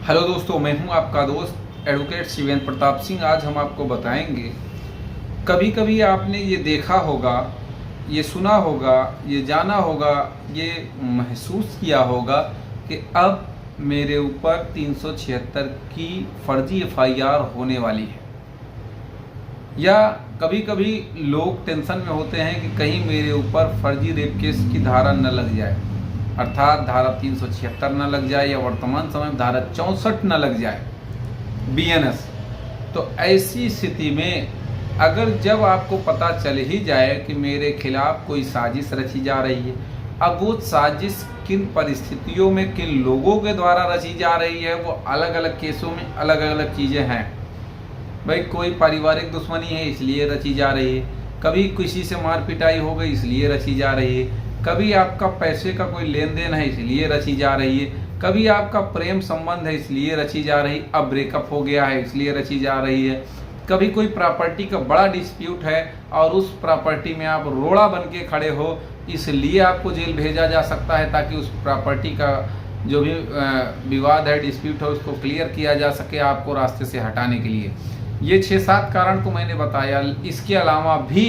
Hello दोस्तों, मैं हूं आपका दोस्त एडवोकेट शिवेंद्र प्रताप सिंह। आज हम आपको बताएंगे, कभी कभी आपने ये देखा होगा, ये सुना होगा, ये जाना होगा, ये महसूस किया होगा कि अब मेरे ऊपर 376 की फर्जी एफआईआर होने वाली है। या कभी कभी लोग टेंशन में होते हैं कि कहीं मेरे ऊपर फर्जी रेप केस की धारा न लग जाए, अर्थात धारा 376 न लग जाए या वर्तमान समय में धारा 64 न लग जाए, बीएनएस। तो ऐसी स्थिति में अगर जब आपको पता चल ही जाए कि मेरे खिलाफ कोई साजिश रची जा रही है, अब वो साजिश किन परिस्थितियों में किन लोगों के द्वारा रची जा रही है, वो अलग अलग केसों में अलग अलग चीज़ें हैं। भाई कोई पारिवारिक दुश्मनी है इसलिए रची जा रही है, कभी किसी से मार पिटाई हो गई इसलिए रची जा रही है, कभी आपका पैसे का कोई लेन देन है इसलिए रची जा रही है, कभी आपका प्रेम संबंध है इसलिए रची जा रही, अब ब्रेकअप हो गया है इसलिए रची जा रही है, कभी कोई प्रॉपर्टी का बड़ा डिस्प्यूट है और उस प्रॉपर्टी में आप रोड़ा बन के खड़े हो इसलिए आपको जेल भेजा जा सकता है, ताकि उस प्रॉपर्टी का जो भी विवाद है, डिस्प्यूट है, उसको क्लियर किया जा सके आपको रास्ते से हटाने के लिए। ये 6-7 कारण को मैंने बताया। इसके अलावा भी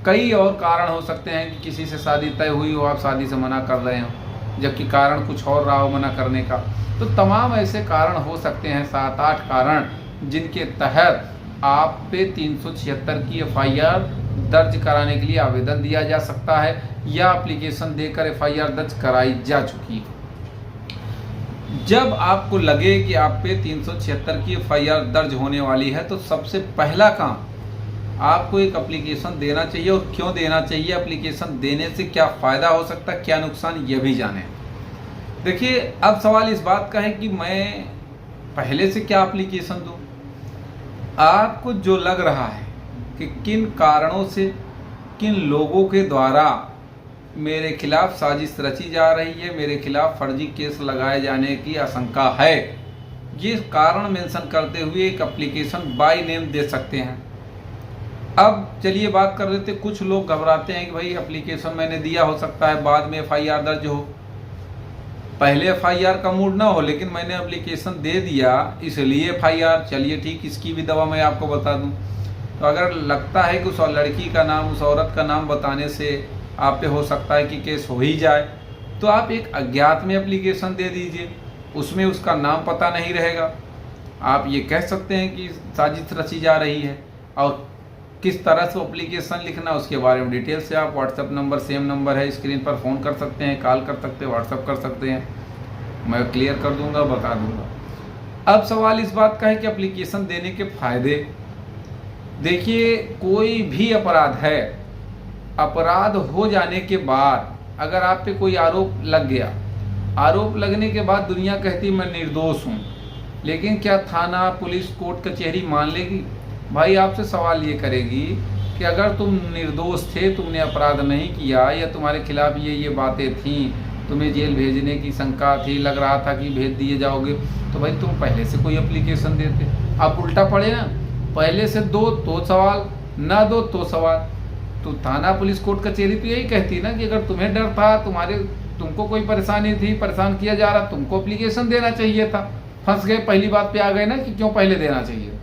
कई और कारण हो सकते हैं कि किसी से शादी तय हुई हो, आप शादी से मना कर रहे हो जबकि कारण कुछ और रहा हो मना करने का। तो तमाम ऐसे कारण हो सकते हैं, 7-8 कारण, जिनके तहत आप पे 376 की एफआईआर दर्ज कराने के लिए आवेदन दिया जा सकता है या एप्लीकेशन देकर एफआईआर दर्ज कराई जा चुकी है। जब आपको लगे कि आप पे 376 की एफआईआर दर्ज होने वाली है तो सबसे पहला काम आपको एक एप्लीकेशन देना चाहिए। और क्यों देना चाहिए, एप्लीकेशन देने से क्या फ़ायदा हो सकता है, क्या नुकसान, ये भी जाने। देखिए, अब सवाल इस बात का है कि मैं पहले से क्या एप्लीकेशन दूं। आपको जो लग रहा है कि किन कारणों से किन लोगों के द्वारा मेरे खिलाफ साजिश रची जा रही है, मेरे खिलाफ फर्जी केस लगाए जाने की आशंका है, ये कारण मेंशन करते हुए एक एप्लीकेशन बाय नेम दे सकते हैं। अब चलिए बात कर लेते। कुछ लोग घबराते हैं कि भाई एप्लीकेशन मैंने दिया, हो सकता है बाद में एफआईआर दर्ज हो, पहले एफआईआर का मूड ना हो, लेकिन मैंने एप्लीकेशन दे दिया इसलिए एफआईआर। चलिए ठीक, इसकी भी दवा मैं आपको बता दूं। तो अगर लगता है कि उस लड़की का नाम, उस औरत का नाम बताने से आप पे हो सकता है कि केस हो ही जाए, तो आप एक अज्ञात में एप्लीकेशन दे दीजिए, उसमें उसका नाम पता नहीं रहेगा। आप ये कह सकते हैं कि साजिश रची जा रही है, और किस तरह से एप्लीकेशन लिखना उसके बारे में डिटेल से आप व्हाट्सएप नंबर, सेम नंबर है स्क्रीन पर, फ़ोन कर सकते हैं, कॉल कर सकते हैं, व्हाट्सएप कर सकते हैं, मैं क्लियर कर दूंगा, बता दूंगा। अब सवाल इस बात का है कि एप्लीकेशन देने के फायदे। देखिए, कोई भी अपराध है, अपराध हो जाने के बाद अगर आप पे कोई आरोप लग गया, आरोप लगने के बाद दुनिया कहती मैं निर्दोष हूँ, लेकिन क्या थाना, पुलिस, कोर्ट, कचहरी मान लेगी? भाई आपसे सवाल ये करेगी कि अगर तुम निर्दोष थे, तुमने अपराध नहीं किया, या तुम्हारे खिलाफ ये बातें थीं, तुम्हें जेल भेजने की शंका थी, लग रहा था कि भेज दिए जाओगे, तो भाई तुम पहले से कोई एप्लीकेशन देते। आप उल्टा पड़े ना, पहले से दो तो सवाल, ना दो तो सवाल। तो थाना, पुलिस, कोर्ट, कचहरी तो यही कहती ना कि अगर तुम्हें डर था, तुमको कोई परेशानी थी, परेशान किया जा रहा, तुमको एप्लीकेशन देना चाहिए था। फंस गए, पहली बात पे आ गए ना कि क्यों पहले देना चाहिए।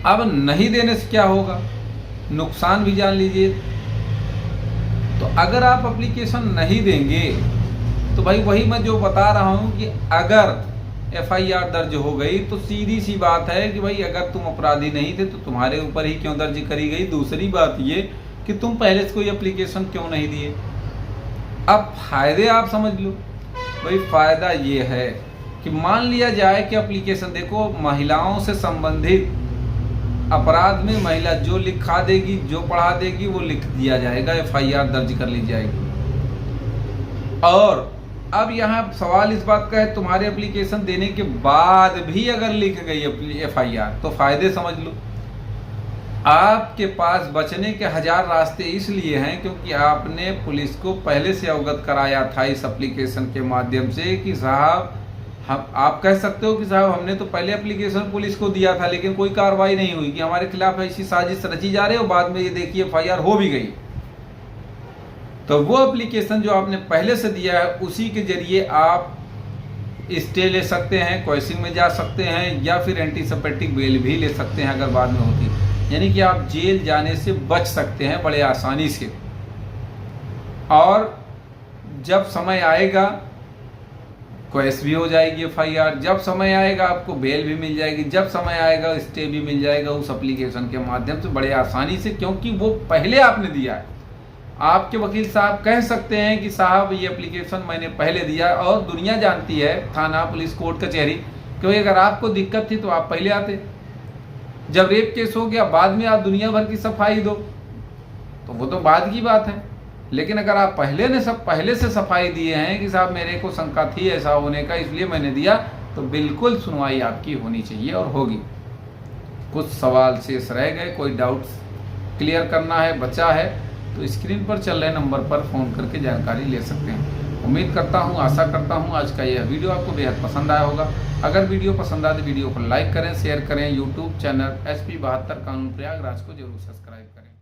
अब नहीं देने से क्या होगा, नुकसान भी जान लीजिए। तो अगर आप एप्लीकेशन नहीं देंगे तो भाई वही मैं जो बता रहा हूं कि अगर एफआईआर दर्ज हो गई तो सीधी सी बात है कि भाई अगर तुम अपराधी नहीं थे तो तुम्हारे ऊपर ही क्यों दर्ज करी गई। दूसरी बात ये कि तुम पहले से कोई एप्लीकेशन क्यों नहीं दिए। अब फायदे आप समझ लो। भाई फायदा ये है कि मान लिया जाए कि एप्लीकेशन, देखो, महिलाओं से संबंधित अपराध में महिला जो लिखा देगी, जो पढ़ा देगी, वो लिख दिया जाएगा, एफआईआर दर्ज कर ली जाएगी। और अब यहाँ सवाल इस बात का है, तुम्हारे एप्लीकेशन देने के बाद भी अगर लिख गई एफआईआर तो फायदे समझ लो। आपके पास बचने के 1000 रास्ते इसलिए हैं क्योंकि आपने पुलिस को पहले से अवगत कराया था इस एप्लीकेशन के माध्यम से कि साहब, हम, आप कह सकते हो कि साहब हमने तो पहले एप्लीकेशन पुलिस को दिया था लेकिन कोई कार्रवाई नहीं हुई, कि हमारे खिलाफ ऐसी साजिश रची जा रही है, और बाद में ये देखिए एफआईआर हो भी गई। तो वो एप्लीकेशन जो आपने पहले से दिया है उसी के जरिए आप स्टे ले सकते हैं, क्वेसिंग में जा सकते हैं, या फिर एंटीसिपेटिक बेल भी ले सकते हैं अगर बाद में होती। यानी कि आप जेल जाने से बच सकते हैं बड़े आसानी से। और जब समय आएगा क्वेस भी हो जाएगी FIR, जब समय आएगा आपको बेल भी मिल जाएगी, जब समय आएगा स्टे भी मिल जाएगा उस एप्लीकेशन के माध्यम से बड़े आसानी से, क्योंकि वो पहले आपने दिया है। आपके वकील साहब कह सकते हैं कि साहब ये एप्लीकेशन मैंने पहले दिया, और दुनिया जानती है, थाना, पुलिस, कोर्ट, कचहरी, क्योंकि अगर आपको दिक्कत थी तो आप पहले आते। जब रेप केस हो गया बाद में आप दुनिया भर की सफाई दो तो वो तो बाद की बात है। लेकिन अगर आप पहले से सफाई दिए हैं कि साहब मेरे को शंका थी ऐसा होने का इसलिए मैंने दिया, तो बिल्कुल सुनवाई आपकी होनी चाहिए और होगी। कुछ सवाल शेष रह गए, कोई डाउट्स क्लियर करना है, बचा है, तो स्क्रीन पर चल रहे नंबर पर फ़ोन करके जानकारी ले सकते हैं। उम्मीद करता हूँ, आशा करता हूँ आज का यह वीडियो आपको बेहद पसंद आया होगा। अगर वीडियो पसंद आए तो वीडियो को लाइक करें, शेयर करें। यूट्यूब चैनल SP 72 कानून प्रयागराज को जरूर सब्सक्राइब करें।